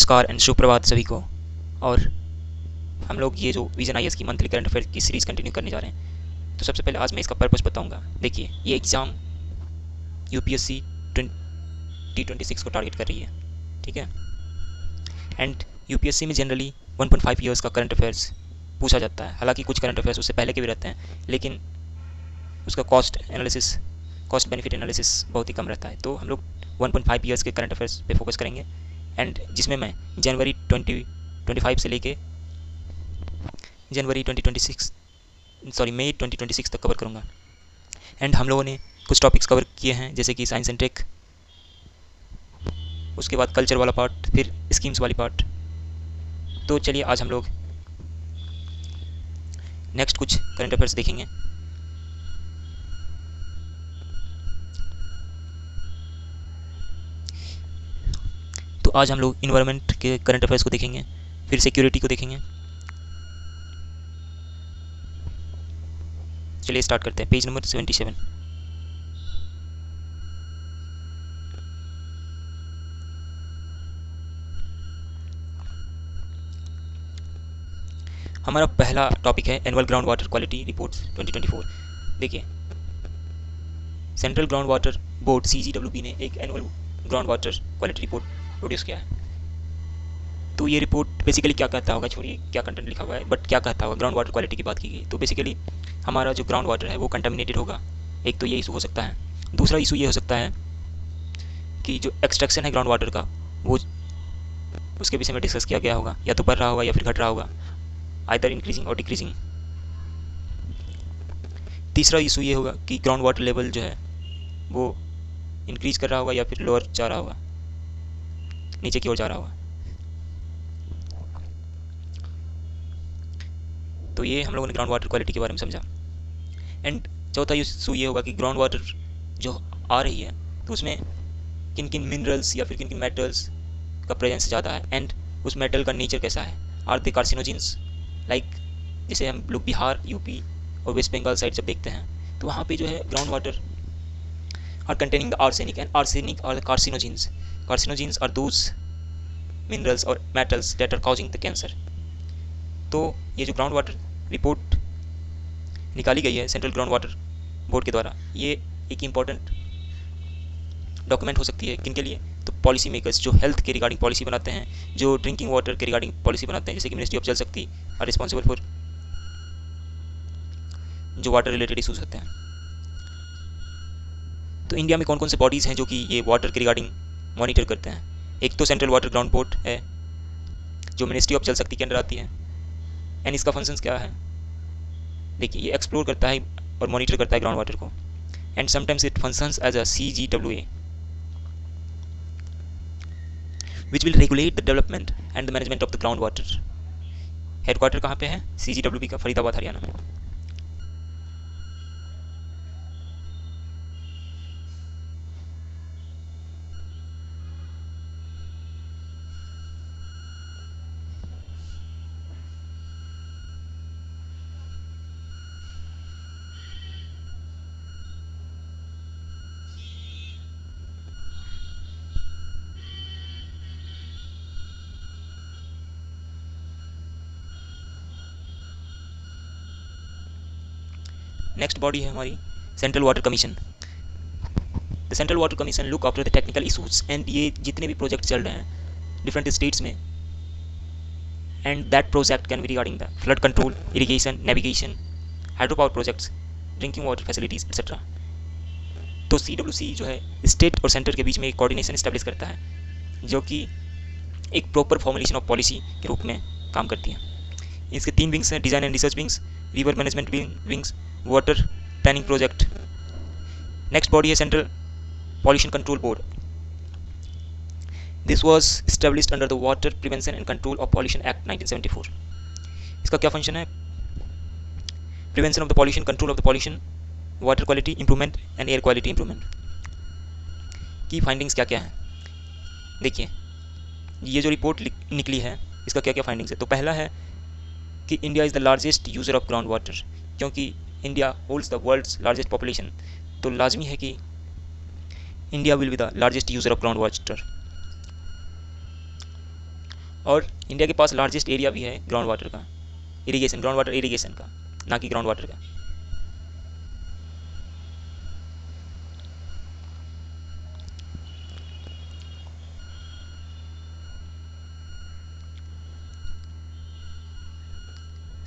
नमस्कार एंड सुप्रभात सभी को। और हम लोग ये जो विजन आईएएस की मंथली करंट अफेयर की सीरीज़ कंटिन्यू करने जा रहे हैं। तो सबसे पहले आज मैं इसका पर्पस बताऊंगा। देखिए, ये एग्ज़ाम यूपीएससी 2026 को टारगेट कर रही है, ठीक है। एंड यूपीएससी में जनरली 1.5 ईयर्स का करंट अफेयर्स पूछा जाता है। हालांकि कुछ करंट अफेयर्स उससे पहले के भी रहते हैं, लेकिन उसका कॉस्ट बेनिफिट एनालिसिस बहुत ही कम रहता है। तो हम लोग 1.5 ईयर्स के करंट अफेयर्स पे फोकस करेंगे, एंड जिसमें मैं जनवरी 2025 से लेके मई 2026 तक कवर करूँगा। एंड हम लोगों ने कुछ टॉपिक्स कवर किए हैं, जैसे कि साइंस एंड टेक, उसके बाद कल्चर वाला पार्ट, फिर स्कीम्स वाली पार्ट। तो चलिए आज हम लोग नेक्स्ट कुछ करंट अफेयर्स देखेंगे। तो आज हम लोग इन्वायरमेंट के करंट अफेयर्स को देखेंगे, फिर सिक्योरिटी को देखेंगे। चलिए स्टार्ट करते हैं। Page number 77। हमारा पहला टॉपिक है annual ground water quality reports 2024। देखिए, central ground water board CGWB ने एक annual ground water quality report produce किया है। तो ये रिपोर्ट बेसिकली क्या कहता होगा, छोड़िए क्या कंटेंट लिखा हुआ है, बट क्या कहता होगा, ग्राउंड वाटर क्वालिटी की बात की गई। तो बेसिकली हमारा जो ग्राउंड वाटर है वो कंटामिनेटेड होगा। एक तो ये इशू हो सकता है। दूसरा इशू ये हो सकता है कि जो एक्सट्रैक्शन है ग्राउंड वाटर का, वो उसके विषय में डिस्कस किया गया होगा, या तो बढ़ रहा होगा या फिर घट रहा होगा, आइदर इंक्रीजिंग और डिक्रीजिंग। तीसरा इशू ये होगा कि ग्राउंड वाटर लेवल जो है वो इंक्रीज कर रहा होगा या फिर लोअर जा रहा होगा, नीचे की ओर जा रहा होगा। तो ये हम लोगों ने ग्राउंड वाटर क्वालिटी के बारे में समझा। एंड चौथा इशू ये होगा कि ग्राउंड वाटर जो आ रही है तो उसमें किन किन मिनरल्स या फिर किन किन मेटल्स का प्रेजेंस ज़्यादा है, एंड उस मेटल का नेचर कैसा है। आर दे कार्सिनोजेंस, लाइक जैसे हम लोग बिहार, यूपी और वेस्ट बंगाल साइड जब देखते हैं तो वहाँ पे जो है ground water are containing the arsenic, and arsenic are the carcinogens. Carcinogens are those minerals और metals that are causing the cancer. तो ये जो ग्राउंड वाटर रिपोर्ट निकाली गई है सेंट्रल ग्राउंड वाटर बोर्ड के द्वारा, ये एक इम्पॉर्टेंट डॉक्यूमेंट हो सकती है। किन के लिए? तो पॉलिसी मेकर्स जो हेल्थ के रिगार्डिंग पॉलिसी बनाते हैं, जो ड्रिंकिंग वाटर के रिगार्डिंग पॉलिसी बनाते हैं, जैसे कि मिनिस्ट्री ऑफ जल शक्ति आर रिस्पॉन्सिबल फॉर जो वाटर रिलेटेड इशूज़ होते हैं। तो इंडिया में कौन कौन से बॉडीज़ हैं जो कि ये वाटर के रिगार्डिंग मॉनिटर करते हैं? एक तो सेंट्रल वाटर ग्राउंड बोर्ड है जो मिनिस्ट्री ऑफ जल शक्ति के अंडर आती है। एंड इसका फंक्शंस क्या है? देखिए, ये एक्सप्लोर करता है और मॉनिटर करता है ग्राउंड वाटर को, and sometimes it functions as a CGWA which will regulate the development and the management of the groundwater. Headquarter कहाँ पे है? CGWB का फरीदाबाद, हरियाणा में। नेक्स्ट बॉडी है हमारी central water commission. The central water commission look after the technical issues, and ये जितने भी प्रोजेक्ट चल रहे हैं डिफरेंट स्टेट्स में, and that project can be regarding the flood control, irrigation, navigation, hydro power projects, drinking water facilities etcetera. तो CWC जो है स्टेट और सेंटर के बीच में एक कोऑर्डिनेशन इस्टेब्लिश करता है, जो कि एक प्रॉपर फॉर्मुलेशन ऑफ पॉलिसी के रूप में काम करती है। इसके 3 विंग्स हैं: design and research wings, river management wings, water planning project. Next body है central pollution control board. This was established under the water prevention and control of pollution act 1974। इसका क्या फंक्शन है? Prevention of the pollution, control of the pollution, water quality improvement and air quality improvement. की findings क्या क्या है? देखिए, ये जो रिपोर्ट निकली है इसका क्या क्या फाइंडिंग्स है। तो पहला है कि India is the largest user of ground water. क्योंकि India holds the world's largest population, तो लाजमी है कि India will be the largest user of ground water. और इंडिया के पास लार्जेस्ट एरिया भी है ग्राउंड वाटर का, इरीगेशन, ग्राउंड वाटर इरीगेशन का, ना कि ग्राउंड वाटर का।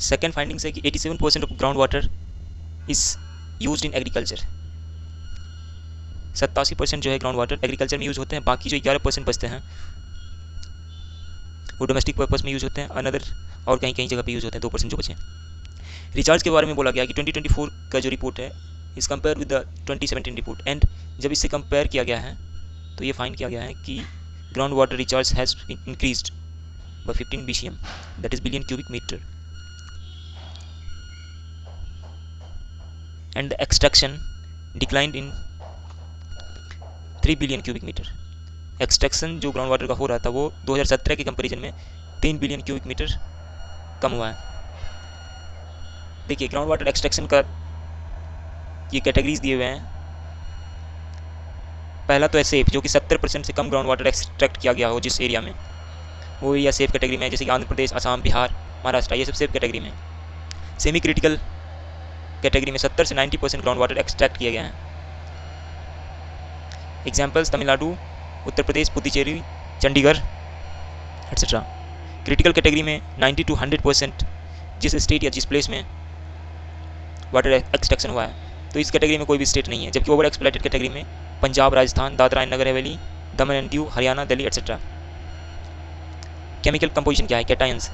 सेकेंड फाइंडिंग्स है कि 87% of ground water is used in agriculture. 87% जो है ग्राउंड वाटर एग्रीकल्चर में यूज़ होते हैं, बाकी जो 11% बचते हैं वो डोमेस्टिक पर्पस में यूज़ होते हैं, अनदर और कहीं कहीं जगह पे यूज़ होते हैं, 2% जो बचे हैं। रिचार्ज के बारे में बोला गया कि 2024 का जो रिपोर्ट है इस compare with the 2017 report, and जब इससे कंपेयर किया गया है तो ये फाइंड किया गया है कि ground water recharge has increased by 15 BCM, that is billion cubic metre, and the extraction declined in 3 billion cubic metre. Extraction जो ग्राउंड वाटर का हो रहा था वो 2017 के कंपैरिजन में 3 बिलियन क्यूबिक मीटर कम हुआ है। देखिए ग्राउंड वाटर एक्सट्रैक्शन का ये कैटेगरीज दिए हुए हैं। पहला तो है सेफ, जो कि 70% से कम ग्राउंड वाटर एक्सट्रैक्ट किया गया हो जिस एरिया में, वो एरिया सेफ कैटेगरी में है, जैसे कि आंध्र प्रदेश, असम, बिहार, महाराष्ट्र, ये सब सेफ कैटेगरी में। सेमी क्रिटिकल कैटेगरी में 70 से 90% ग्राउंड वाटर एक्सट्रैक्ट किए गए हैं। Examples Tamil Nadu, Uttar Pradesh, Puducherry, Chandigarh etcetera. Critical category में 90 to 100% जिस स्टेट या जिस प्लेस में वाटर एक्सट्रैक्शन हुआ है, तो इस कैटेगरी में कोई भी स्टेट नहीं है। जबकि ओवर एक्सप्लॉइटेड कैटेगरी में Punjab, Rajasthan, Dadra and Nagar Haveli, Daman and Diu, Haryana, Delhi etcetera. Chemical composition क्या है? कैटायंस।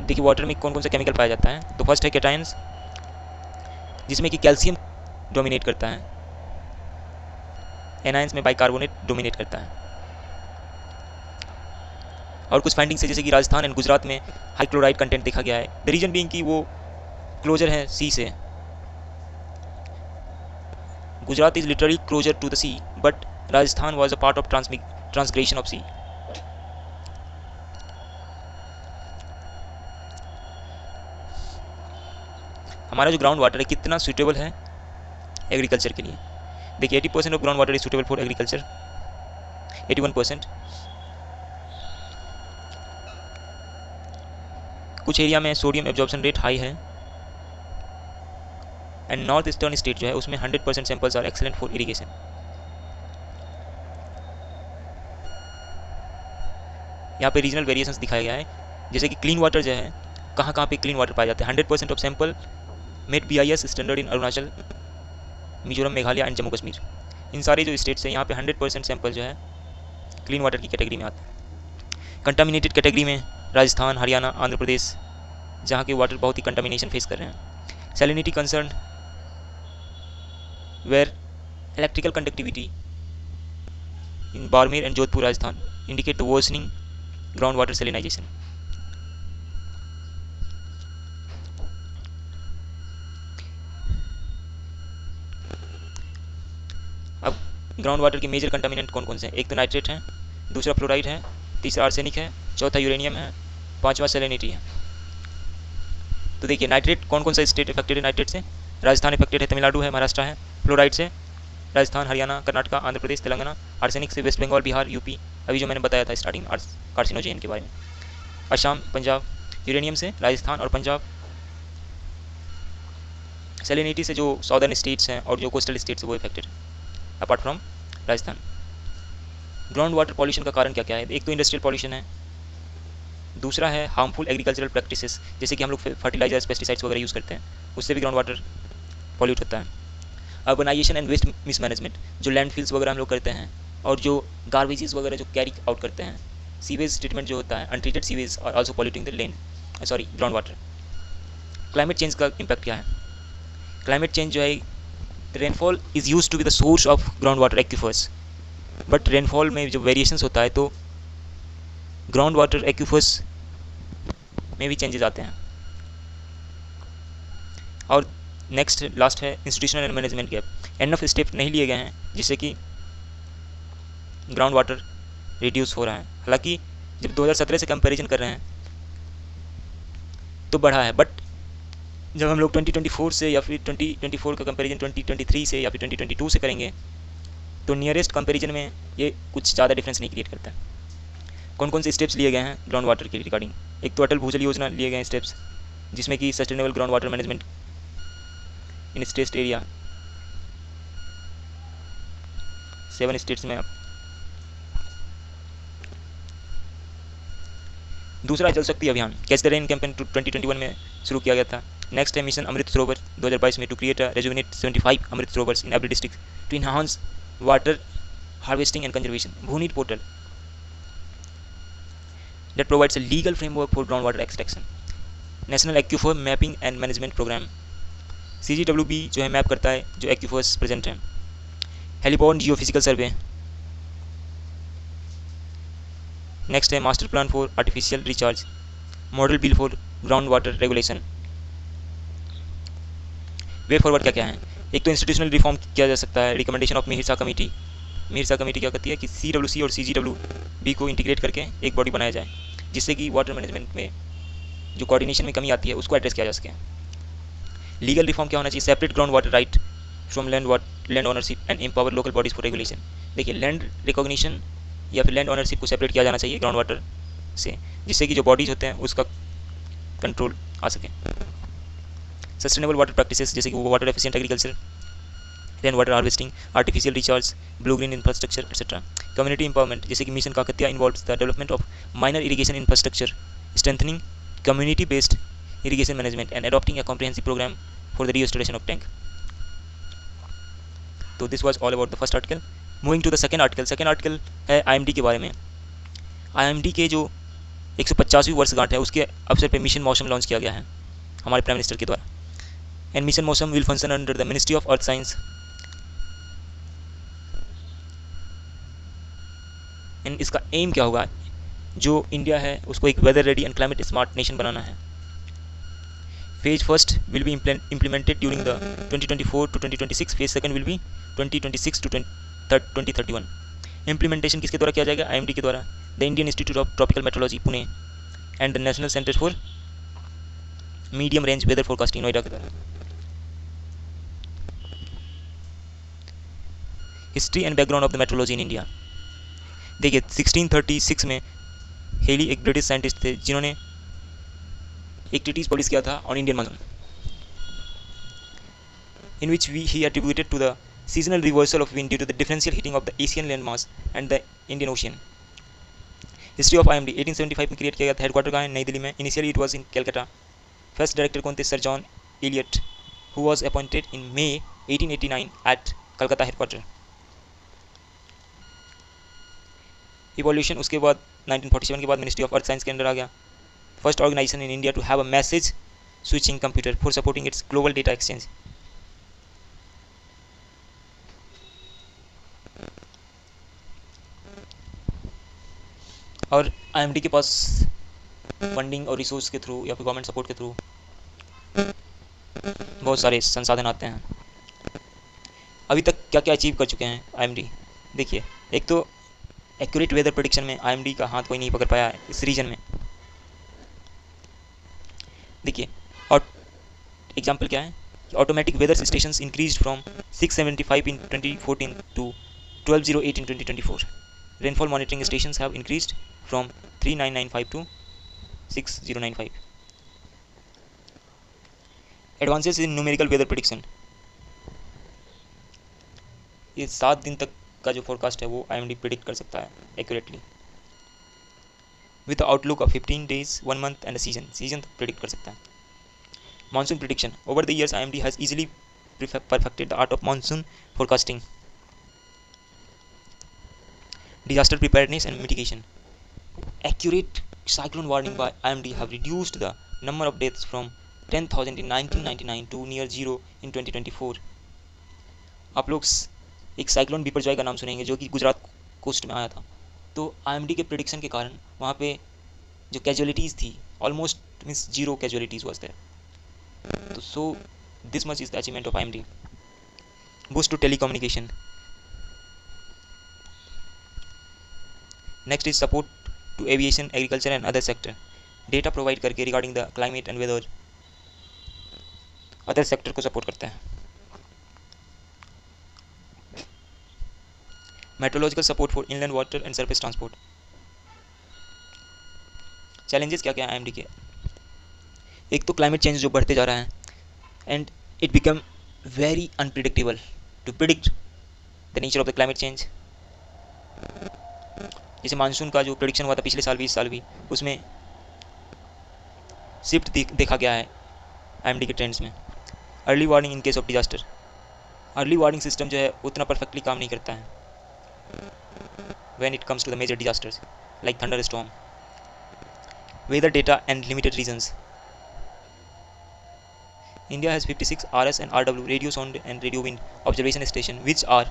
देखिए वाटर में कौन कौन सा केमिकल पाया जाता है, तो फर्स्ट है कैटायंस, जिसमें कि कैल्शियम डोमिनेट करता है, एनायंस में बाइकार्बोनेट डोमिनेट करता है। और कुछ फाइंडिंग्स है जैसे कि राजस्थान एंड गुजरात में हाई क्लोराइड कंटेंट देखा गया है, द रीजन बीइंग कि वो क्लोजर है सी से। Gujarat is literally closer to the sea, but Rajasthan was a part of transgression of sea. हमारा जो ग्राउंड वाटर है कितना सूटेबल है एग्रीकल्चर के लिए? देखिए 80% of ground water is suitable for agriculture, 81%। कुछ एरिया में सोडियम एब्जॉर्प्शन रेट हाई है, एंड नॉर्थ ईस्टर्न स्टेट जो है उसमें 100% samples are excellent for irrigation. यहाँ पे रीजनल वेरिएशंस दिखाया गया है, जैसे कि क्लीन वाटर जो है कहाँ कहाँ पे क्लीन वाटर पाए जाते हैं। 100% ऑफ sample met BIS standard in Arunachal, Mizoram, Meghalaya and Jammu Kashmir. इन सारे जो स्टेट्स हैं यहाँ पे 100% सैंपल जो है क्लीन वाटर की कैटेगरी में आते हैं। कंटामिनेटेड कैटेगरी में राजस्थान, हरियाणा, आंध्र प्रदेश, जहाँ के वाटर बहुत ही कंटामिनेशन फेस कर रहे हैं। Salinity concern where electrical conductivity in Barmer and Jodhpur, Rajasthan indicate the worsening ground water salinisation. अब ग्राउंड वाटर के मेजर कंटामिनेंट कौन कौन से हैं? एक तो नाइट्रेट है, दूसरा फ्लोराइड है, तीसरा आर्सेनिक है, चौथा यूरेनियम है, पांचवा सैलिनिटी है। तो देखिए नाइट्रेट कौन कौन सा स्टेट इफेक्टेड है नाइट्रेट से? राजस्थान इफेक्टेड है, तमिलनाडु है, महाराष्ट्र है। फ्लोराइड से राजस्थान, हरियाणा, कर्नाटका, आंध्र प्रदेश, तेलंगाना। आर्सेनिक से वेस्ट बंगाल, बिहार, यूपी, अभी जो मैंने बताया था स्टार्टिंग कार्सिनोजेन के बारे में, असम, पंजाब। यूरेनियम से राजस्थान और पंजाब। सैलिनिटी से जो साउदर्न स्टेट्स हैं और जो कोस्टल स्टेट्स हैं वो इफेक्टेड है, apart from Rajasthan. Ground water pollution का कारण क्या क्या है? एक तो इंडस्ट्रियल पॉल्यूशन है, दूसरा है हार्मफुल एग्रीकल्चरल प्रैक्टिसेस, जैसे कि हम लोग फर्टिलाइजर्स, पेस्टिसाइड्स वगैरह यूज़ करते हैं, उससे भी ग्राउंड वाटर पॉल्यूट होता है। अर्बनाइजेशन एंड वेस्ट मिसमैनेजमेंट, जो लैंडफिल्स वगैरह हम लोग करते हैं और जो गार्बेजेस वगैरह जो कैरी आउट करते हैं, सीवेज ट्रीटमेंट जो होता है, अनट्रीटेड सीवेज और also polluting the land, sorry ground water. Climate change का इम्पैक्ट क्या है? क्लाइमेट चेंज जो है, rainfall is use to be the source of ground water aquifers, but rainfall में जो वेरिएशंस होता है तो ग्राउंड वाटर एक्विफर्स में भी चेंजेस आते हैं। और नेक्स्ट लास्ट है institutional and management gap. Enough step नहीं लिए गए हैं जिससे कि ग्राउंड वाटर रिड्यूस हो रहा है। हालांकि जब 2017 से कंपैरिजन कर रहे हैं तो बढ़ा है, बट जब हम लोग 2024 से या फिर 2024 का कंपैरिजन 2023 से या फिर 2022 से करेंगे तो नियरेस्ट कंपैरिजन में ये कुछ ज़्यादा डिफरेंस नहीं क्रिएट करता है। कौन कौन से स्टेप्स लिए गए हैं ग्राउंड वाटर के रिगार्डिंग? एक तो अटल भूजल योजना लिए गए हैं स्टेप्स, जिसमें कि सस्टेनेबल ग्राउंड वाटर मैनेजमेंट इन स्ट्रेस्ड एरिया 7 स्टेट्स में। दूसरा जल शक्ति अभियान कैच द रेन कैंपेन 2021 में शुरू किया गया था। नेक्स्ट है मिशन अमृत सरोवर 2022 में to create a rejuvenate 75 Amrit Sarovars in every district to enhance water harvesting and conservation. भूनीट portal that provides a legal framework for groundwater extraction. National aquifer mapping and management programme CGWB जो है map करता है जो एक्यूफर्स present हैं। हेलीबॉर्न जियो physical सर्वे। Next है master plan for artificial recharge, model bill for ground water regulation. Way forward क्या क्या है? एक तो इंस्टीट्यूशनल रिफॉर्म किया जा सकता है, recommendation of Mihir Shah committee. Mihir Shah committee क्या कहती है कि CWC और CGWB को इंटीग्रेट करके एक बॉडी बनाया जाए, जिससे कि वाटर मैनेजमेंट में जो कोऑर्डिनेशन में कमी आती है उसको एड्रेस किया जा सके। लीगल रिफॉर्म क्या होना चाहिए? Separate ground water right from land ownership and empower local bodies for regulation. देखिए, लैंड रिकॉग्निशन या फिर लैंड ओनरशिप को सेपरेट किया जाना चाहिए ग्राउंड वाटर से, जिससे कि जो बॉडीज होते हैं उसका कंट्रोल आ सके। सस्टेनेबल वाटर प्रैक्टिसेस जैसे कि water efficient agriculture, rain water harvesting, artificial recharge, blue green infrastructure etcetera. Community empowerment जैसे कि mission Kakatiya involves the development of minor irrigation infrastructure, strengthening community based irrigation management and adopting a comprehensive program for the restoration of tank. तो this was all about the first article. Moving to the second article. Second article है IMD के बारे में। IMD के जो 150वीं वर्षगांठ है उसके अवसर पे मिशन मौसम लॉन्च किया गया है हमारे प्राइम मिनिस्टर के द्वारा। And mission Mausam will function under the ministry of earth science. And इसका एम क्या होगा? जो इंडिया है उसको एक weather ready and climate smart nation बनाना है। Phase first will be implemented during the 2024 to 2026. Phase second will be 2026 to 2031. Implementation किसके द्वारा किया जाएगा? IMD के द्वारा। The Indian Institute of Tropical Meteorology Pune and the National Center for Medium Range Weather Forecasting Noida के द्वारा। History and background of the meteorology in India. देखिए 1636 में हेली एक ब्रिटिश साइंटिस्ट थे जिन्होंने एक ट्रीटीज पब्लिश किया था on Indian monsoon, in which he attributed to the seasonal reversal of wind due to the differential heating of the Asian land mass and the Indian ocean. History of IMD 1875 में create किया गया था। Headquarter कहाँ है? नई दिल्ली में। Initially it was in Calcutta. First director कौन थे? Sir John Elliot, who was appointed in May 1889 at Calcutta headquarter. Evolution उसके बाद 1947 के बाद मिनिस्ट्री ऑफ अर्थ साइंस के अंदर आ गया। First organization in India to have a message switching computer for supporting its global data exchange. और IMD के पास funding और रिसोर्स के थ्रू या फिर गवर्नमेंट सपोर्ट के थ्रू बहुत सारे संसाधन आते हैं। अभी तक क्या क्या अचीव कर चुके हैं IMD? देखिए, एक तो एक्यूरेट वेदर प्रेडिक्शन में IMD का हाथ कोई नहीं पकड़ पाया है इस रीजन में। देखिए, और एग्जाम्पल क्या है? Automatic weather stations increase from 675 in 2014 to 1208 in 2024। Rainfall monitoring stations have increased from 3995 to 6095। Advances in numerical weather prediction, ये 7 दिन तक का जो फोरकास्ट है वो IMD प्रिडिक्ट कर सकता है accurately with outlook of 15 days, 1 month and season तक प्रिडिक्ट कर सकता है। Monsoon prediction, over the years IMD has easily perfected the art of monsoon forecasting. Disaster preparedness and mitigation, accurate cyclone warning by IMD have reduced the number of deaths from 10,000 in 1999 to near zero in 2024। आप लोग एक cyclone Biparjoy का नाम सुनेंगे जो कि Gujarat coast में आया था। तो IMD के प्रिडिक्शन के कारण वहाँ पे जो कैजुअलिटीज़ थी almost means zero casualties was there. तो so this much is the achievement of IMD। Boost to telecommunication, next is support to aviation, agriculture and other sector. Data provide करके regarding the climate and weather other sector को support करता है। Meteorological support for inland water and surface transport. Challenges क्या क्या हैं IMD के? एक तो क्लाइमेट चेंज जो बढ़ते जा रहा है, and it become very unpredictable to predict the nature of the climate change. जैसे मानसून का जो प्रेडिक्शन हुआ था पिछले साल भी, इस साल भी, उसमें शिफ्ट देखा गया है आईएमडी के ट्रेंड्स में। Early warning in case of disaster, early warning system जो है उतना परफेक्टली काम नहीं करता है when it comes to the major disasters like thunder storm. Weather data and limited regions. India has 56 RS and RW radio sound and radio wind observation stations, which are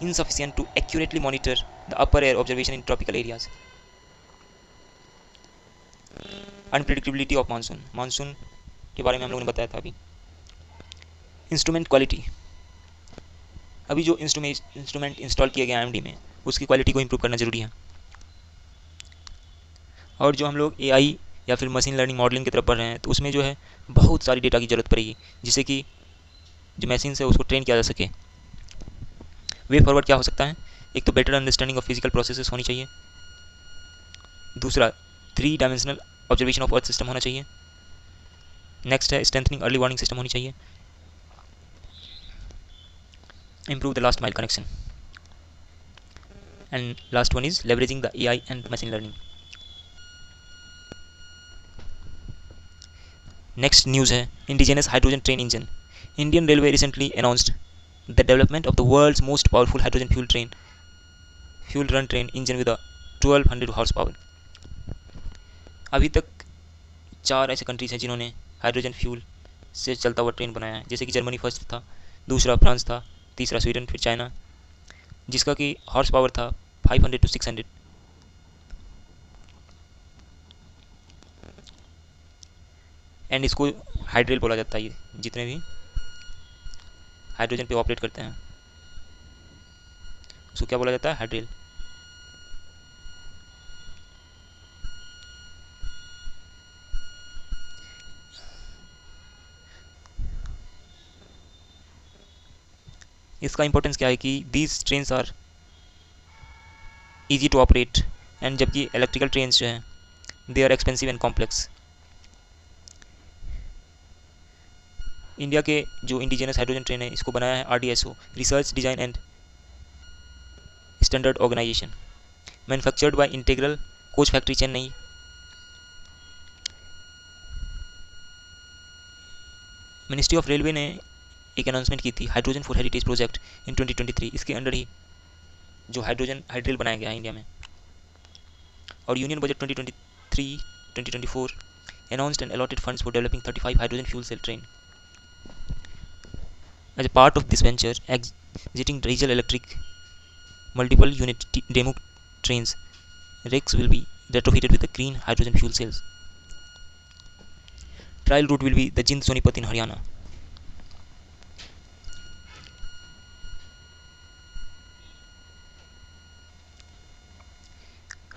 insufficient to accurately monitor the upper air observation in tropical areas. Unpredictability of monsoon. Monsoon के बारे में हम लोगों ने बताया था अभी। Instrument quality, अभी जो इंस्ट्रूमेंट इंस्टॉल किए गए आईएमडी में उसकी क्वालिटी को इम्प्रूव करना जरूरी है। और जो हम लोग एआई या फिर मशीन लर्निंग मॉडलिंग की तरफ बढ़ रहे हैं तो उसमें जो है बहुत सारी डेटा की ज़रूरत पड़ेगी, जिससे कि जो मशीन है उसको ट्रेन किया जा सके। वे फॉरवर्ड क्या हो सकता है? एक तो better understanding of physical processes होनी चाहिए, दूसरा 3 dimensional observation of earth system होना चाहिए, नेक्स्ट है स्ट्रेंथनिंग अर्ली वार्निंग सिस्टम होनी चाहिए, improve the last mile connection, and last one is leveraging the AI and machine learning. Next news है indigenous hydrogen train engine. Indian Railway recently announced the development of the world's most powerful hydrogen fuel run train engine with a 1200 horsepower. अभी तक 4 ऐसे countries हैं जिन्होंने hydrogen fuel से चलता हुआ train बनाया है, जैसे कि जर्मनी फर्स्ट था, दूसरा फ्रांस था, तीसरा स्वीडन, फिर चाइना, जिसका कि हॉर्स पावर था 500 to 600। एंड इसको हाइड्रेल बोला जाता है। ये जितने भी हाइड्रोजन पे ऑपरेट करते हैं उसको क्या बोला जाता है? हाइड्रेल। इसका इंपॉर्टेंस क्या है कि these trains are easy to operate, and जबकि इलेक्ट्रिकल ट्रेन्स जो हैं they are expensive and complex. India के जो इंडिजिनस हाइड्रोजन ट्रेन है इसको बनाया है RDSO, research design and standard organisation, manufactured by integral coach factory Chennai. Ministry of railway ने एक अनाउंसमेंट की थी hydrogen for heritage project in 2023। इसके अंडर ही जो हाइड्रोजन हाइड्रेल बनाया गया है इंडिया में। और union budget 2023-2024 announced and allotted funds for developing 35 hydrogen fuel cell train. As a part of this venture, exiting diesel electric multiple unit demo trains, rakes will be retrofitted with the green hydrogen fuel cells. Trial route will be the Jind Sonipat in Haryana.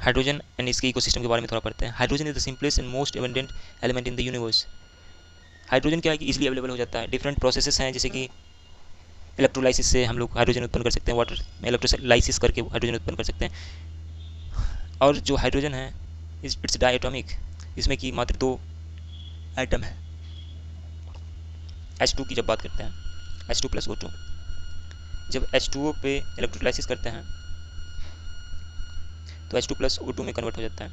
Hydrogen and इसके ecosystem के बारे में थोड़ा पढ़ते हैं। Hydrogen is the simplest and most abundant element in the universe. Hydrogen क्या है कि इजीली अवेलेबल हो जाता है। डिफरेंट प्रोसेसेस हैं, जैसे कि इलेक्ट्रोलाइसिस से हम लोग हाइड्रोजन उत्पन्न कर सकते हैं, वाटर में इलेक्ट्रोलाइसिस करके हाइड्रोजन उत्पन्न कर सकते हैं। और जो हाइड्रोजन है इट्स डायटोमिक, इसमें कि मात्र 2 एटम है। H2 की जब बात करते हैं, H2+O2, जब H2O पे इलेक्ट्रोलाइसिस करते हैं तो H2+O2 में कन्वर्ट हो जाता है।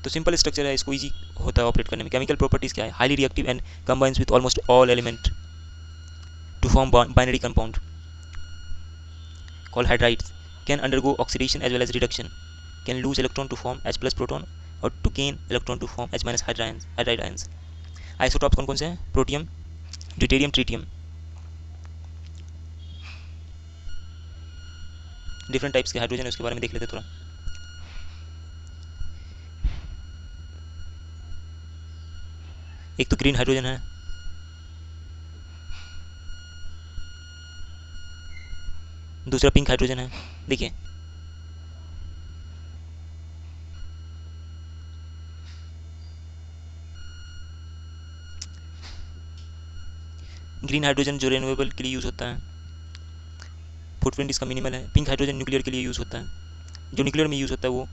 तो सिंपल स्ट्रक्चर है, इसको ईजी होता है ऑपरेट करने में। केमिकल प्रॉपर्टीज़ क्या है? Highly reactive and combines with almost all element to form binary compound called hydrides, can undergo oxidation as well as reduction, can lose electron to form H+ proton और to gain electron to form H- hydride ions. Isotopes कौन कौन से हैं? Protium, deuterium, tritium. Different types के hydrogen है, उसके बारे में देख लेते थोड़ा। एक तो ग्रीन हाइड्रोजन है, दूसरा पिंक हाइड्रोजन है। देखिए ग्रीन हाइड्रोजन जो रिन्यूएबल के लिए यूज़ होता है, फुटप्रिंट इसका मिनिमल है। पिंक हाइड्रोजन न्यूक्लियर के लिए यूज़ होता है, जो न्यूक्लियर में यूज़ होता है वो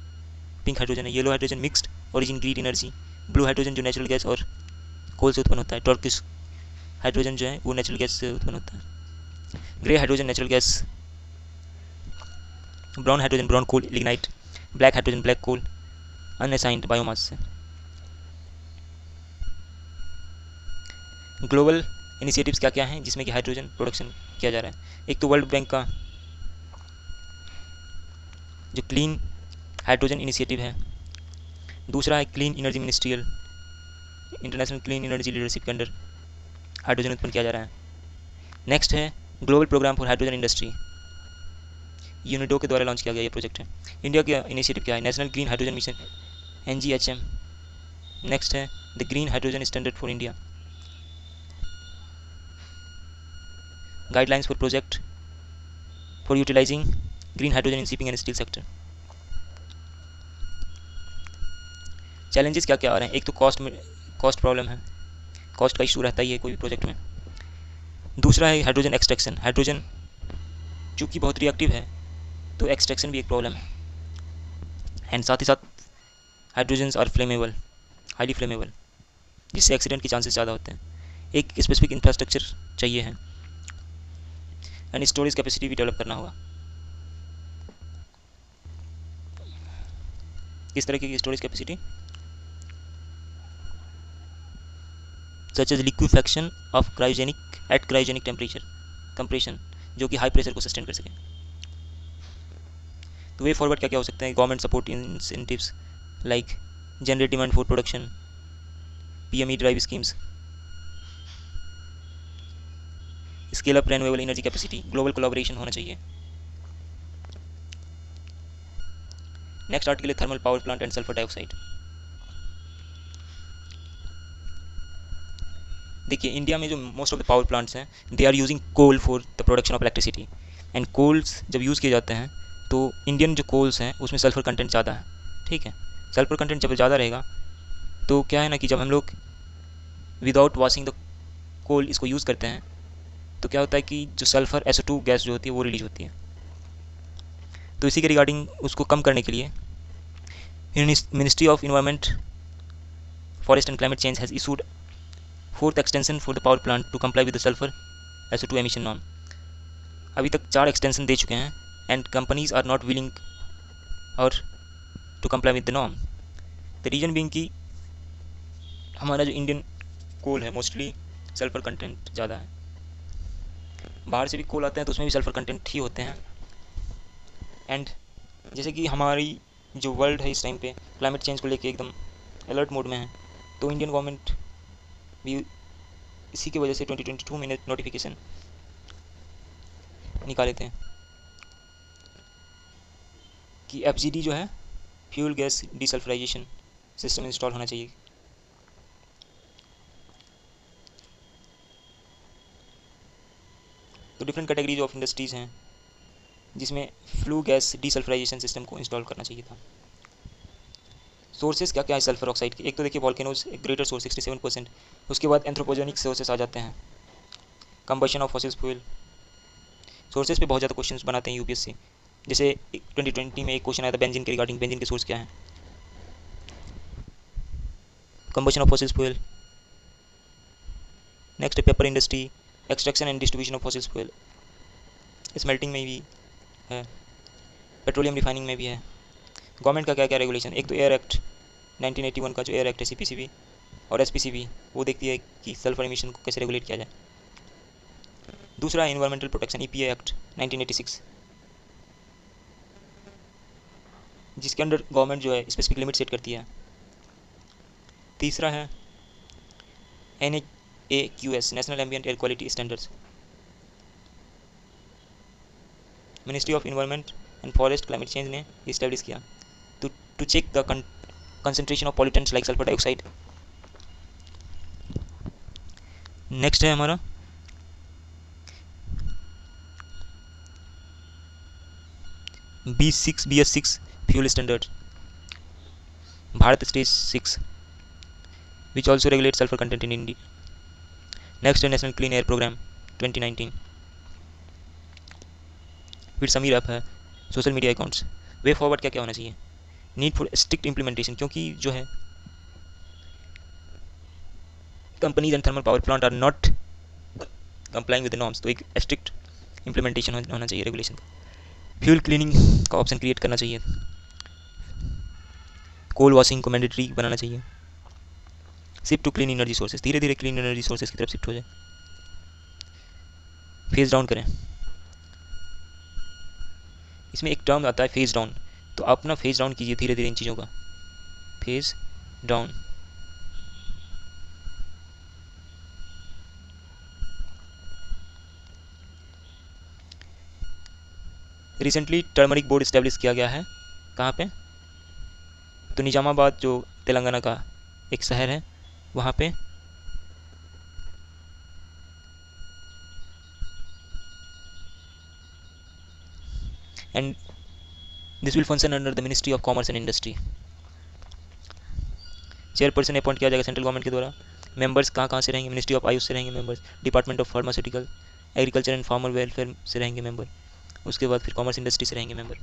पिंक हाइड्रोजन है। Yellow hydrogen mixed origin green energy blue hydrogen जो नेचुरल गैस और कोल से उत्पन्न होता है। टर्किश हाइड्रोजन जो है वो नेचुरल गैस से उत्पन्न होता है। Grey hydrogen natural gas. Brown hydrogen brown coal lignite. Black hydrogen black coal unassigned biomass से। ग्लोबल इनिशिएटिव्स क्या क्या हैं जिसमें कि हाइड्रोजन प्रोडक्शन किया जा रहा है? एक तो वर्ल्ड बैंक का जो क्लीन हाइड्रोजन इनिशिएटिव है। दूसरा है clean energy ministerial, international clean energy leadership के अंडर हाइड्रोजन उत्पन्न किया जा रहा है। नेक्स्ट है global programme for hydrogen industry, UNIDO के द्वारा लॉन्च किया गया ये प्रोजेक्ट है। इंडिया का इनिशिएटिव क्या है? National green hydrogen mission NGHM। Next है the green hydrogen standard for India, guidelines for project for utilising green hydrogen in shipping and steel sector. Challenges क्या क्या आ रहे हैं? एक तो कॉस्ट प्रॉब्लम है, कॉस्ट का इशू रहता ही है कोई भी प्रोजेक्ट में। दूसरा है हाइड्रोजन एक्सट्रैक्शन, हाइड्रोजन चूँकि बहुत रिएक्टिव है तो एक्सट्रैक्शन भी एक प्रॉब्लम है। एंड साथ ही साथ hydrogens are flammable, highly flammable, जिससे एक्सीडेंट के चांसेस ज़्यादा होते हैं। एक स्पेसिफिक इंफ्रास्ट्रक्चर चाहिए है एंड स्टोरेज कैपेसिटी भी डेवलप करना होगा। किस तरह की storage capacity? Such as liquefaction of cryogenic at cryogenic temperature compression, जो कि हाई प्रेशर को सस्टेन कर सके। तो वे फॉरवर्ड क्या क्या हो सकते हैं? Government support incentives like generate demand for production, PME drive schemes, scale up renewable energy capacity, global collaboration होना चाहिए। नेक्स्ट आर्टिकल है thermal power plant and sulphur dioxide. देखिए इंडिया में जो most of the power plants हैं they are using coal for the production of electricity. And coals जब use किए जाते हैं तो इंडियन जो कोल्स हैं उसमें सल्फर कंटेंट ज़्यादा है, ठीक है। सल्फर कंटेंट जब ज़्यादा रहेगा तो क्या है ना कि जब हम लोग विदाउट वॉशिंग द कोल इसको यूज़ करते हैं तो क्या होता है कि जो सल्फर SO2 गैस जो होती है वो रिलीज होती है। तो इसी के रिगार्डिंग उसको कम करने के लिए ministry of environment forest and climate change has issued 4th extension for the power plant to comply with the sulphur SO2 emission norm. अभी तक 4 एक्सटेंशन दे चुके हैं and companies are not willing और to comply with the norm. The reason being कि हमारा जो Indian कोल है मोस्टली सल्फर कंटेंट ज़्यादा है। बाहर से भी कोल आते हैं तो उसमें भी सल्फर कंटेंट ही होते हैं। एंड जैसे कि हमारी जो वर्ल्ड है इस टाइम पे क्लाइमेट चेंज को लेके एकदम अलर्ट मोड में है, तो इंडियन गवर्नमेंट भी इसी की वजह से 2022 में नोटिफिकेशन निकाले थे कि FGD जो है fuel gas desulphurisation system install होना चाहिए। तो डिफरेंट कैटेगरीज ऑफ इंडस्ट्रीज़ हैं जिसमें फ्लू गैस डिसल्फराइजेशन सिस्टम को इंस्टॉल करना चाहिए था। सोर्सेज क्या क्या है सल्फर ऑक्साइड के? एक तो देखिए वॉल्केनोज एक ग्रेटर सोर्स 67%, उसके बाद एंथ्रोपोजेनिक सोर्सेस आ जाते हैं, combustion of fossil fuel. Sources पे बहुत ज़्यादा क्वेश्चंस बनाते हैं UPSC। जैसे 2020 में एक क्वेश्चन आया था बेंजीन के रिगार्डिंग, बेंजीन के सोर्स क्या है? Combustion of fossil fuel. Next paper industry, extraction and distribution of fossil fuel, smelting में भी है, पेट्रोलियम रिफाइनिंग में भी है। गवर्नमेंट का क्या क्या रेगुलेशन? एक तो एयर एक्ट 1981 का जो एयर एक्ट है CPCB और SPCB, वो देखती है कि सल्फर एमिशन को कैसे रेगुलेट किया जाए। दूसरा एनवायरमेंटल प्रोटेक्शन EPA एक्ट 1986, जिसके अंडर गवर्नमेंट जो है स्पेसिफिक लिमिट सेट करती है। तीसरा है NAAQS national ambient air quality standards, ministry of environment and forest climate change ने इस्टेब्लिश किया to check the concentration of pollutants like sulphur dioxide. Next है हमारा BS6 fuel standard, Bharat stage 6, which also regulates sulfur content in India. Next है national clean air programme 2019, फिर Sameer app है, social media accounts. Way forward क्या क्या होना चाहिए? Need for strict implementation, क्योंकि जो है companies and thermal power plant are not complying with the norms, तो एक स्ट्रिक्ट इम्प्लीमेंटेशन होना चाहिए रेगुलेशन का। फ्यूल क्लीनिंग का ऑप्शन क्रिएट करना चाहिए, कोल वॉशिंग को मैंडेटरी बनाना चाहिए, shift to clean energy sources, धीरे धीरे क्लीन एनर्जी सोर्सेज की तरफ शिफ्ट हो जाए, फेज डाउन करें। इसमें एक टर्म आता है फेज डाउन, तो आप ना फेज डाउन कीजिए धीरे धीरे इन चीज़ों का, phase down. Recently turmeric board establish किया गया है, कहाँ पे, तो निजामाबाद जो तेलंगाना का एक शहर है वहाँ पे and this will function under the ministry of commerce and industry. Chairperson appoint किया जाएगा सेंट्रल गवर्नमेंट के द्वारा। मेंबर्स कहाँ कहाँ से रहेंगे, मिनिस्ट्री ऑफ आयुष से रहेंगे members, department of pharmaceutical, agriculture and farmer welfare से रहेंगे मेंबर, उसके बाद फिर कॉमर्स इंडस्ट्री से रहेंगे मेंबर।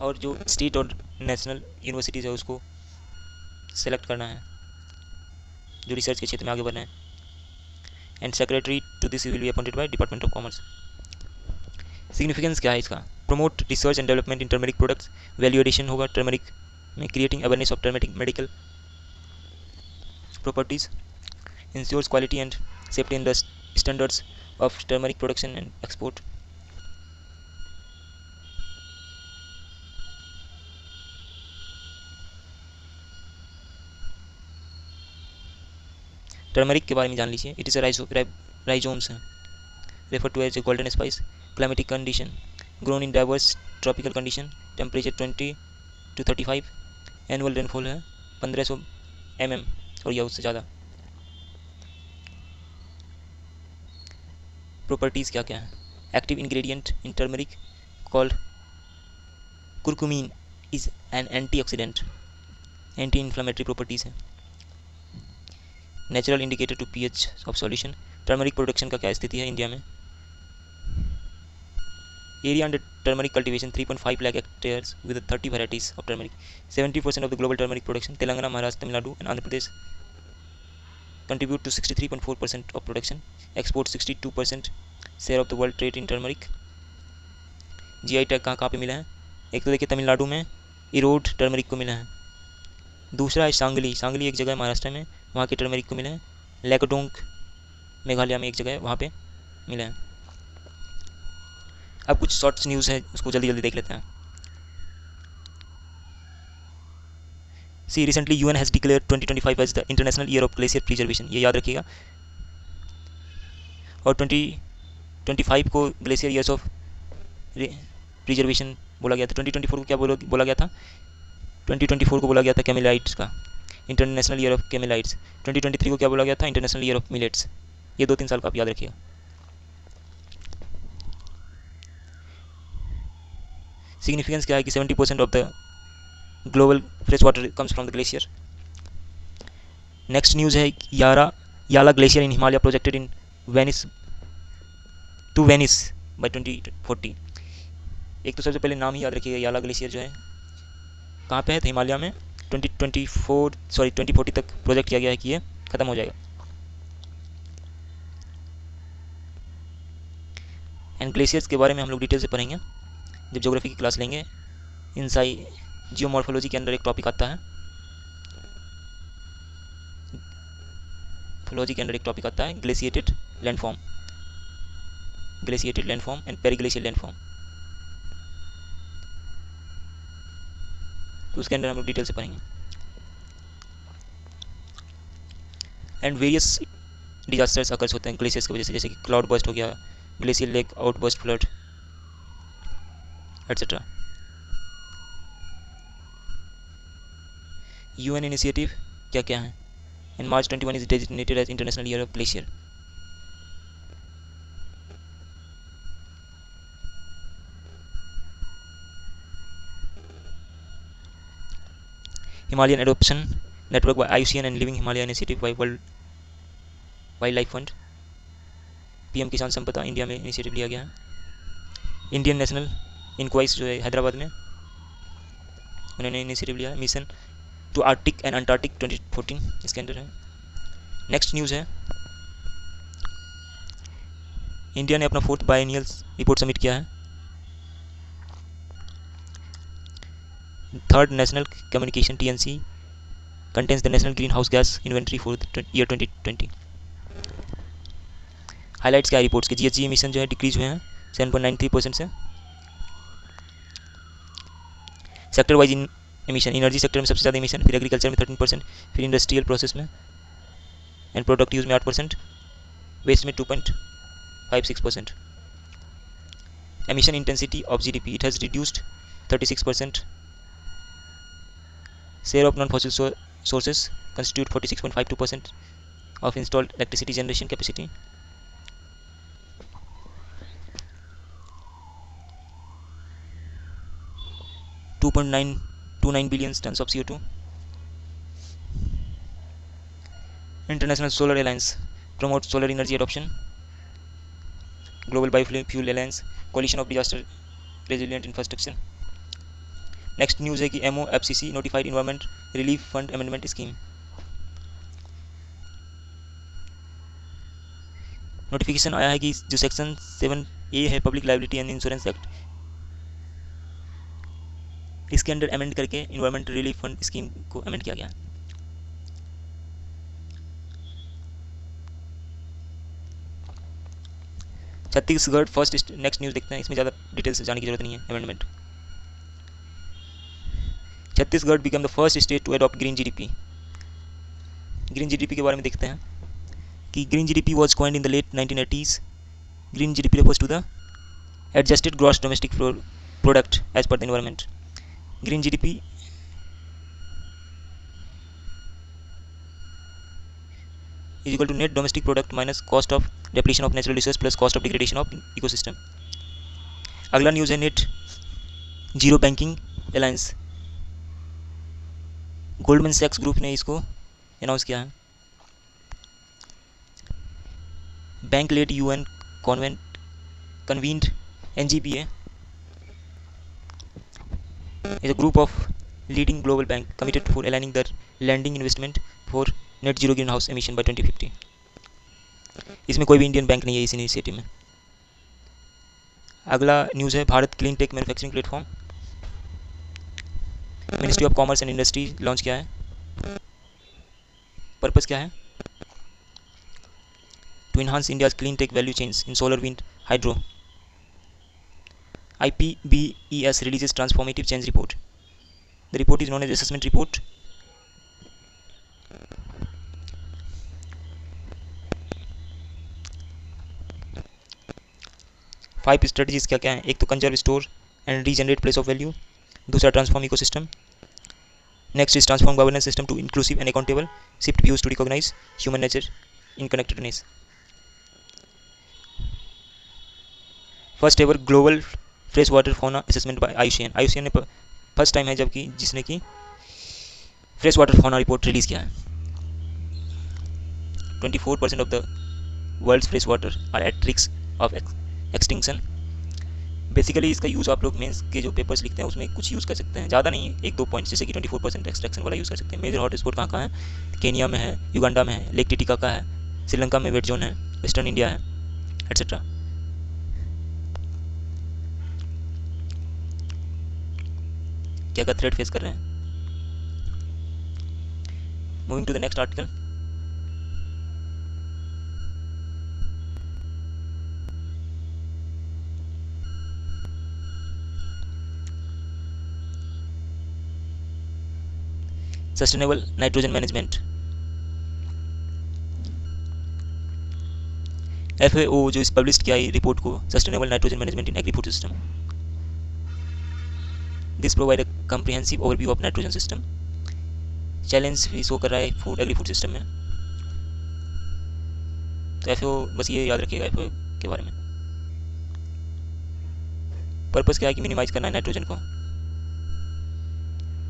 और जो स्टेट और नेशनल यूनिवर्सिटीज़ है उसको सेलेक्ट करना है जो रिसर्च के क्षेत्र में आगे बढ़ना है। And secretary to this will be appointed by department of commerce. Significance क्या है इसका, promote research and development in turmeric products, value addition होगा टर्मरिक में, creating awareness of turmeric medical properties, ensures quality and safety and standards of turmeric production and export. Turmeric के बारे में जान लीजिए, इट इज़ अ राइजोम्स है, refer to as a golden spice, climatic condition, grown in diverse tropical condition, temperature 20 to 35, annual rainfall है 1500 mm और या उससे ज़्यादा। प्रॉपर्टीज़ क्या क्या है, active ingredient in turmeric called curcumin is an antioxidant, anti inflammatory properties है। Natural indicator to pH of solution, turmeric production का क्या स्थिति है इंडिया में। Area under turmeric cultivation 3.5 lakh hectares with 30 varieties of turmeric, 70% of the global turmeric production, Telangana, Maharashtra, Tamil Nadu and Andhra Pradesh contribute to 63.4% of production, export 62% share of the world trade in turmeric। GI tag कहाँ पे मिला है, एक तो देखिए तमिलनाडु में Erode turmeric को मिला है, दूसरा है सांगली, सांगली एक जगह है महाराष्ट्र में, वहाँ के टर्मरिक को मिला है, लेकडोंग मेघालय में एक जगह है वहाँ पे मिला है। अब कुछ शॉर्ट्स न्यूज़ है उसको जल्दी जल्दी देख लेते हैं। See recently UN has declare 2025 as the international year of glacier preservation, ये याद रखिएगा, और 2025 को ग्लेशियर ईयर्स ऑफ प्रिजर्वेशन बोला गया था। 2024 को क्या बोला गया था, 2024 को बोला गया था कैमेलाइट्स का, इंटरनेशनल ईयर ऑफ कैमेलाइट्स। 2023 को क्या बोला गया था, इंटरनेशनल ईयर ऑफ मिलेट्स। ये 2-3 साल का आप याद रखिएगा। सिग्निफिकेंस क्या है कि 70% of the global fresh water comes from the glacier. Next news है Yala glacier in Himalaya projected in vanish by 2040। एक तो सबसे पहले नाम ही याद रखिएगा, याला ग्लेशियर जो है कहाँ पे है, तो हिमालय में। 2040 तक प्रोजेक्ट किया गया है कि ये ख़त्म हो जाएगा। एंड ग्लेशियर्स के बारे में हम लोग डिटेल से पढ़ेंगे जब ज्योग्राफी की क्लास लेंगे। इनसाइड जियोमॉर्फोलॉजी के अंदर एक टॉपिक आता है, फोलॉजी के अंदर एक टॉपिक आता है glaciated landform and periglacial landform, तो उसके अंदर हम लोग डिटेल से पढ़ेंगे। एंड वेरियस डिजास्टर्स अकर्स होते हैं ग्लेशियर्स की वजह से, जैसे कि क्लाउड बर्स्ट हो गया, glacier lake outburst, flood etcetera. UN initiative क्या क्या है, in March 21 is designated as international year of glacier. Himalayan adoption network by IUCN and living Himalaya initiative by world wild life fund. PM Kisan Sampada India में initiative लिया गया है। Indian national इंक्वाइस जो है हैदराबाद में, उन्होंने इनिशिएटिव लिया है। Mission to Arctic and Antarctic 2014 इसके अंदर है। नेक्स्ट न्यूज़ है, इंडिया ने अपना 4th बायनियल रिपोर्ट सबमिट किया है। 3rd national communication TNC contains the national green house gas inventory for year 2020। Highlights क्या है रिपोर्ट्स के? GHG एमिशन जो है डिक्रीज हुए हैं 7.93% से। Sector wise emission, energy sector में सबसे ज़्यादा एमिशन, फिर एग्रीकल्चर में 13%, फिर इंडस्ट्रियल प्रोसेस में एंड प्रोडक्ट यूज में 8%, वेस्ट में 2.56%। Emission intensity of GDP, it has reduced 36%। Share of non fossil sources constitute 46.52% of installed electricity generation capacity. $2.929 billion tons of CO2. International Solar Alliance promotes solar energy adoption. Global Biofuel Alliance, coalition of disaster resilient infrastructure. Next news है कि MOFCC notified environment relief fund amendment scheme. Notification आया है कि जो section 7A है public liability and insurance act, इसके under amend करके environment relief fund scheme को अमेंड किया गया। छत्तीसगढ़ फर्स्ट, नेक्स्ट न्यूज़ देखते हैं, इसमें ज़्यादा डिटेल्स जाने की जरूरत नहीं है। Amendment, Chhattisgarh become the first state to adopt green GDP। Green GDP के बारे में देखते हैं कि green GDP was coined in the late 1980s. Green GDP refers to the adjusted gross domestic product as per the environment. Green GDP is equal to net domestic product minus cost of depletion of natural resource plus cost of degradation of ecosystem. अगला news है net zero banking alliance. Goldman सैक्स group ने इसको announce किया है। Bank led UN convened NGPA is a group of leading global bank committed for aligning their lending investment for net zero greenhouse emission by 2050। इसमें कोई भी Indian bank नहीं है इस इनिशिएटिव में। अगला न्यूज़ है Bharat clean tech manufacturing platform. Ministry of commerce and industry launch किया है। पर्पस क्या है? To enhance India's clean tech value chains in solar, wind, hydro. IPBES releases transformative change report. The report is known as assessment report. Five strategies क्या क्या हैं? एक तो conserve, store and regenerate place of value. दूसरा transform ecosystem. Next is transform governance system to inclusive and accountable, shift views to recognise human nature in connectedness. First ever global fresh water fauna assessment by IUCN। IUCN ने first time है जबकि जिसने कि fresh water fauna report release किया है। 24% of the world's fresh water are at risk of extinction. Basically इसका use आप लोग मेंस के जो पेपर्स लिखते हैं उसमें कुछ यूज़ कर सकते हैं, ज़्यादा नहीं, 1-2 पॉइंट्स, जैसे कि 24% एक्सट्रैक्शन वाला यूज़ कर सकते हैं। मेजर हॉट स्पॉट कहाँ कहाँ है? केनिया में है, युगांडा में है, लेक टिटिकाका है, श्रीलंका में वेट जोन है, वेस्टर्न इंडिया है, एट्सेट्रा। क्या क्या थ्रेट फेस कर रहे हैं? Moving to the next article. Sustainable nitrogen management. FAO जो इस पब्लिश किया है रिपोर्ट को, sustainable nitrogen management in agri food system. This provide a comprehensive overview of nitrogen system। Challenge भी शो कर रहा है फूड एग्री फूड सिस्टम में। तो FAO बस ये याद रखिएगा FAO के बारे में। पर्पस क्या है कि मिनिमाइज करना है नाइट्रोजन को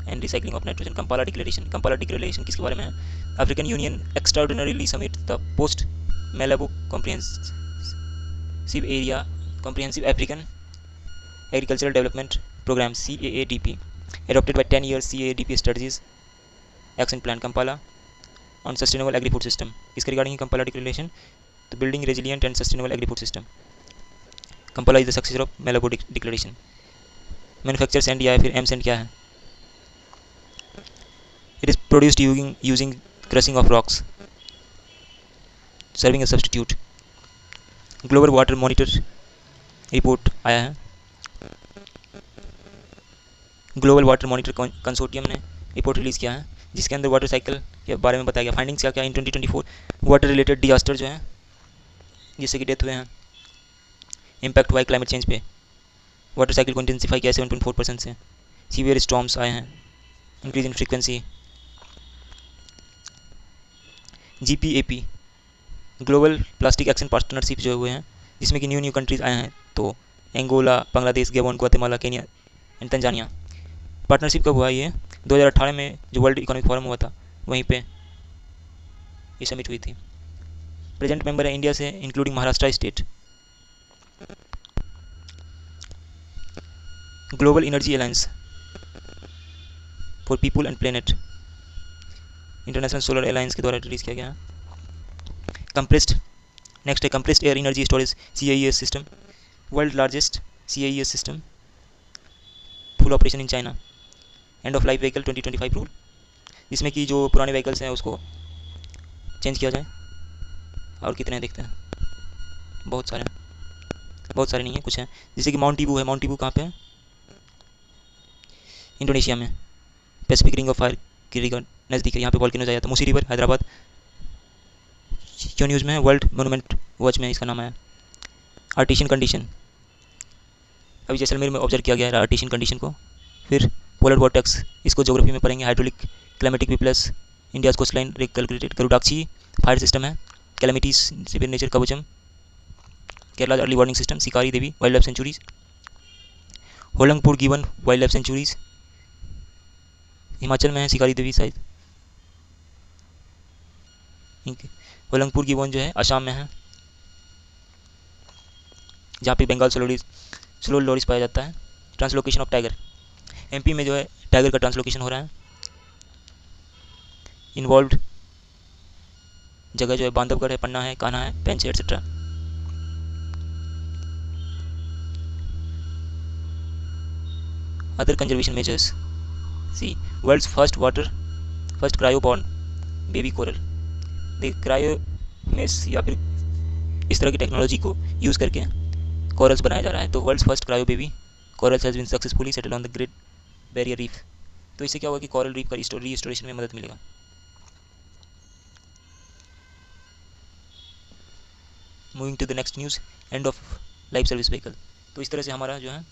and recycling of nitrogen. Kampala declaration. Kampala declaration किसके बारे में है? African union extraordinarily summit the post Malabo comprehensive area comprehensive African agricultural development programme CAADP adopted by 10 years CAADP strategies action plan Kampala on sustainable agri food system. किसके regarding Kampala declaration? तो building resilient and sustainable agri food system. Kampala is the successor of Malabo declaration. Manufactures and या फिर aims and क्या है? It is produced using crushing of rocks serving A substitute. Global water monitor report आया है, global water monitor consortium ने report release किया है जिसके अंदर वाटर साइकिल के बारे में बताया गया। फाइंडिंग्स क्या क्या इन 2024 वाटर रिलेटेड डिजास्टर जो है जिससे कि डेथ हुए हैं, इम्पैक्ट हुआ है क्लाइमेट चेंज पे, वाटर साइकिल को इंटेंसीफाई किया 7.4% से, सीवियर स्टॉर्म्स आए हैं, increase in frequency. GPAP global plastic action partnership जो हुए हैं जिसमें कि न्यू कंट्रीज आए हैं, तो Angola, Bangladesh, Gabon, Guatemala, Kenya and Tanzania. Partnership कब हुआ? ये 2018 में जो वर्ल्ड इकोनॉमिक फोरम हुआ था वहीं पे ये समिट हुई थी। प्रेजेंट मेंबर है इंडिया से including Maharashtra state. Global energy alliance for people and planet international solar alliance के द्वारा रिलीज किया गया है। कंप्रेस्ड नेक्स्ट है compressed air energy storage CIES system, world largest CIES system, full operation in China. And of life vehicle 2025 rule, जिसमें कि जो पुराने व्हीकल्स हैं उसको चेंज किया जाए। और कितने देखते हैं, बहुत सारे नहीं है, कुछ है जैसे कि माउंट ईबू है। माउंट ईबू कहाँ पे है? इंडोनेशिया में, पैसिफिक रिंग ऑफ फायर की नज़दीक है। यहाँ पे वॉल्केनोज आया था। मूसी रिवर हैदराबाद, क्यों न्यूज़ में है? वर्ल्ड मोनूमेंट वॉच में इसका नाम आया। आर्टिशियन कंडीशन अभी जैसलमेर में ऑब्जर्व किया गया है आर्टिशियन कंडीशन को। फिर पोलर वॉर्टेक्स, इसको ज्योग्राफी में पढ़ेंगे। हाइड्रोलिक क्लाइमेटिक भी plus India's coast line recalculated. Garudakshi fire system है। Calamities severe nature Kavacham, Kerala early warning system. Shikari Devi wild life sanctuaries. होलंगपुर given wild life sanctuaries Himachal में है। सिकारी देवी शायद होलंगपुर गिवन जो है असम में है, जहाँ पे बंगाल स्लो लोरिस पाया जाता है। ट्रांसलोकेशन ऑफ टाइगर, MP में जो है टाइगर का ट्रांसलोकेशन हो रहा है। इन्वॉल्व जगह जो है बांधवगढ़ है, पन्ना है, कान्हा है, पेंच है, etcetera. Other conservation measures, see world's first cryoborn baby coral. Cryo mesh या फिर इस तरह की टेक्नोलॉजी को यूज़ करके कोरल्स बनाया जा रहा है। तो world's first cryo baby corals has been successfully settle on the Great Barrier Reef. तो इससे क्या होगा कि कोरल रीफ का रिस्टोरेशन में मदद मिलेगा। Moving to the next news, end of life service vehicle. तो इस तरह से हमारा जो है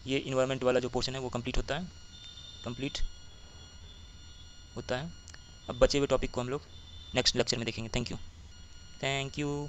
ये इन्वायरमेंट वाला जो पोर्शन है वो कंप्लीट होता है। अब बचे हुए टॉपिक को हम लोग नेक्स्ट लेक्चर में देखेंगे। Thank you.